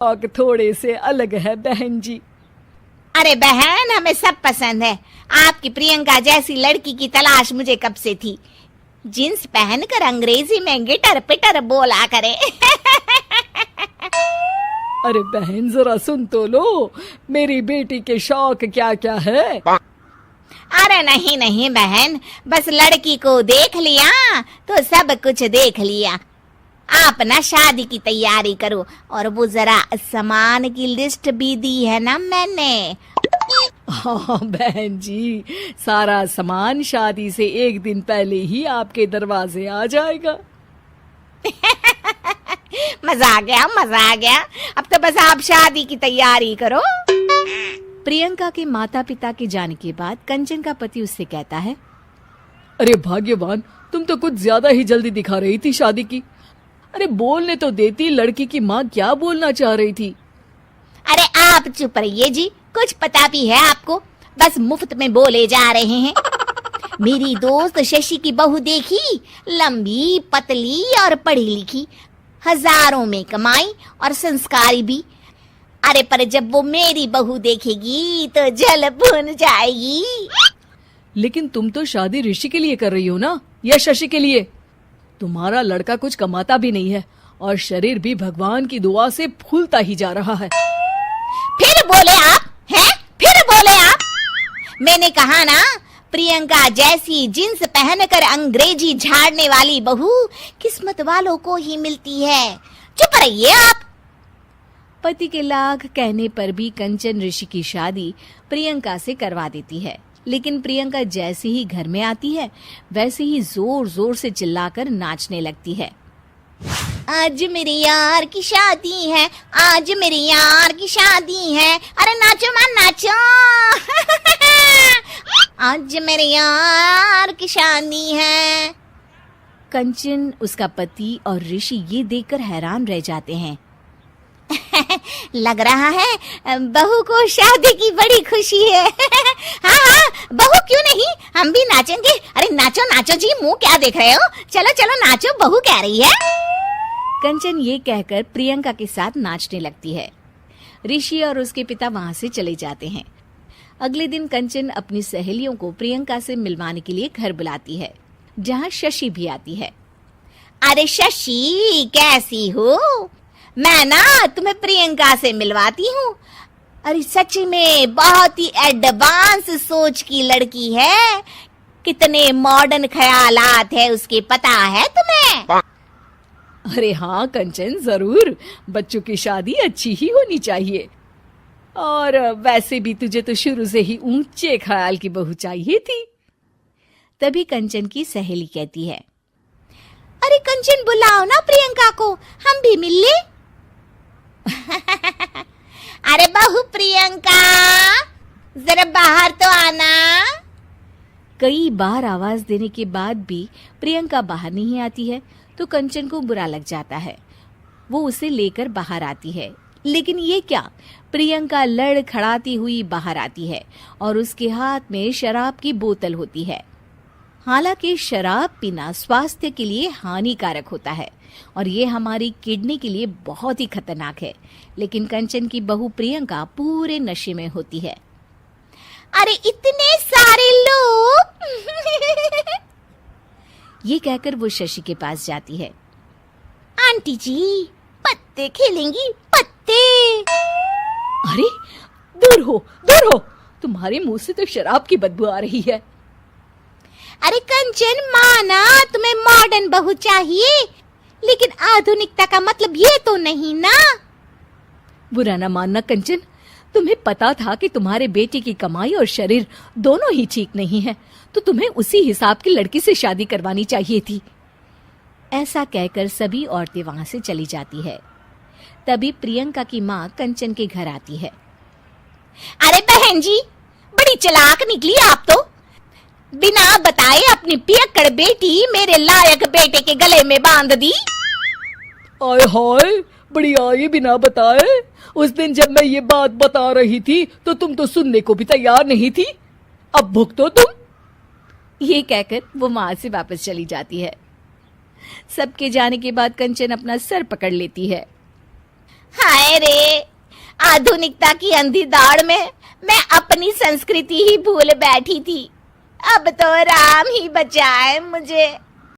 शौक थोड़े से अलग है बहन जी। अरे बहन, हमें सब पसंद है। आपकी प्रियंका जैसी लड़की की तलाश मुझे कब से थी। जींस पहनकर अंग्रेजी में गिटर पिटर बोला करे। अरे बहन जरा सुन तो लो, मेरी बेटी के शौक क्या क्या है। अरे नहीं नहीं बहन, बस लड़की को देख लिया तो सब कुछ देख लिया। आप ना शादी की तैयारी करो, और वो जरा सामान की लिस्ट भी दी है ना मैंने। हाँ बहन जी, सारा सामान शादी से एक दिन पहले ही आपके दरवाजे आ जाएगा। मजा आ गया, मजा आ गया। अब तो बस आप शादी की तैयारी करो। प्रियंका के माता पिता के जाने के बाद कंचन का पति उससे कहता है, अरे भाग्यवान, तुम तो कुछ ज्यादा ही जल्दी दिखा रही थी शादी की। अरे बोलने तो देती, लड़की की माँ क्या बोलना चाह रही थी। अरे आप चुप रहिए जी, कुछ पता भी है आपको, बस मुफ्त में बोले जा रहे हैं। मेरी दोस्त शशि की बहू देखी, लंबी पतली और पढ़ी लिखी, हजारों में कमाई और संस्कारी भी। अरे पर जब वो मेरी बहू देखेगी तो जल भुन जाएगी। लेकिन तुम तो शादी ऋषि के लिए कर रही हो ना, या शशि के लिए? तुम्हारा लड़का कुछ कमाता भी नहीं है और शरीर भी भगवान की दुआ से फूलता ही जा रहा है। फिर बोले आप हैं? फिर बोले आप? मैंने कहा ना, प्रियंका जैसी जींस पहनकर अंग्रेजी झाड़ने वाली बहू किस्मत वालों को ही मिलती है। चुप रहिए आप। पति के लाख कहने पर भी कंचन ऋषि की शादी प्रियंका से करवा देती है। लेकिन प्रियंका जैसे ही घर में आती है वैसे ही जोर जोर से चिल्लाकर नाचने लगती है। आज मेरे यार की शादी है, आज मेरे यार की शादी है। अरे नाचो मां नाचो। आज मेरे यार की शादी है। कंचन, उसका पति और ऋषि ये देखकर हैरान रह जाते हैं। लग रहा है बहू को शादी की बड़ी खुशी है। हाँ हाँ, बहू क्यों नहीं, हम भी नाचेंगे। अरे नाचो नाचो जी, मुंह क्या देख रहे हो, चलो चलो नाचो, बहू कह रही है। कंचन ये कहकर प्रियंका के साथ नाचने लगती है। ऋषि और उसके पिता वहां से चले जाते हैं। अगले दिन कंचन अपनी सहेलियों को प्रियंका से मिलवाने के लिए घर बुलाती है, जहाँ शशि भी आती है। अरे शशि, कैसी हो? मैं ना तुम्हें प्रियंका से मिलवाती हूँ। अरे सच में बहुत ही एडवांस सोच की लड़की है। कितने मॉडर्न ख्यालात है उसके, पता है तुम्हें? अरे हाँ कंचन, जरूर। बच्चों की शादी अच्छी ही होनी चाहिए। और वैसे भी तुझे तो शुरू से ही ऊंचे ख्याल की बहू चाहिए थी। तभी कंचन की सहेली कहती है, अरे कंचन, बुलाओ ना प्रियंका को, हम भी मिल ले। अरे बहू प्रियंका, जरा बाहर तो आना। कई बार आवाज देने के बाद भी प्रियंका बाहर नहीं आती है तो कंचन को बुरा लग जाता है। वो उसे लेकर बाहर आती है, लेकिन ये क्या, प्रियंका लड़खड़ाती हुई बाहर आती है और उसके हाथ में शराब की बोतल होती है। हालांकि शराब पीना स्वास्थ्य के लिए हानिकारक होता है और ये हमारी किडनी के लिए बहुत ही खतरनाक है, लेकिन कंचन की बहू प्रियंका पूरे नशे में होती है। अरे इतने सारे लोग। ये कहकर वो शशि के पास जाती है। आंटी जी, पत्ते खेलेंगी, पत्ते। अरे दूर हो, दूर हो, तुम्हारे मुंह से तो शराब की बदबू आ रही है। अरे कंचन, माना तुम्हें मॉडर्न बहू चाहिए, लेकिन आधुनिकता का मतलब ये तो नहीं ना। बुरा ना मानना कंचन, तुम्हें पता था कि तुम्हारे बेटे की कमाई और शरीर दोनों ही ठीक नहीं है, तो तुम्हें उसी हिसाब की लड़की से शादी करवानी चाहिए थी। ऐसा कहकर सभी औरतें वहां से चली जाती है। तभी प्रियंका की माँ कंचन के घर आती है। अरे बहन जी, बड़ी चालाक निकली आप तो। बिना बताए अपनी पियक्कड़ बेटी मेरे लायक बेटे के गले में बांध दी। आय हाय, बड़ी आई बिना बताए। उस दिन जब मैं ये बात बता रही थी तो तुम तो सुनने को भी तैयार नहीं थी। अब भुगतो तुम। ये कहकर वो माँ से वापस चली जाती है। सबके जाने के बाद कंचन अपना सर पकड़ लेती है। हाय रे, आधुनिकता की अंधी दौड़ में मैं अपनी संस्कृति ही भूल बैठी थी। अब तो राम ही बचाए मुझे।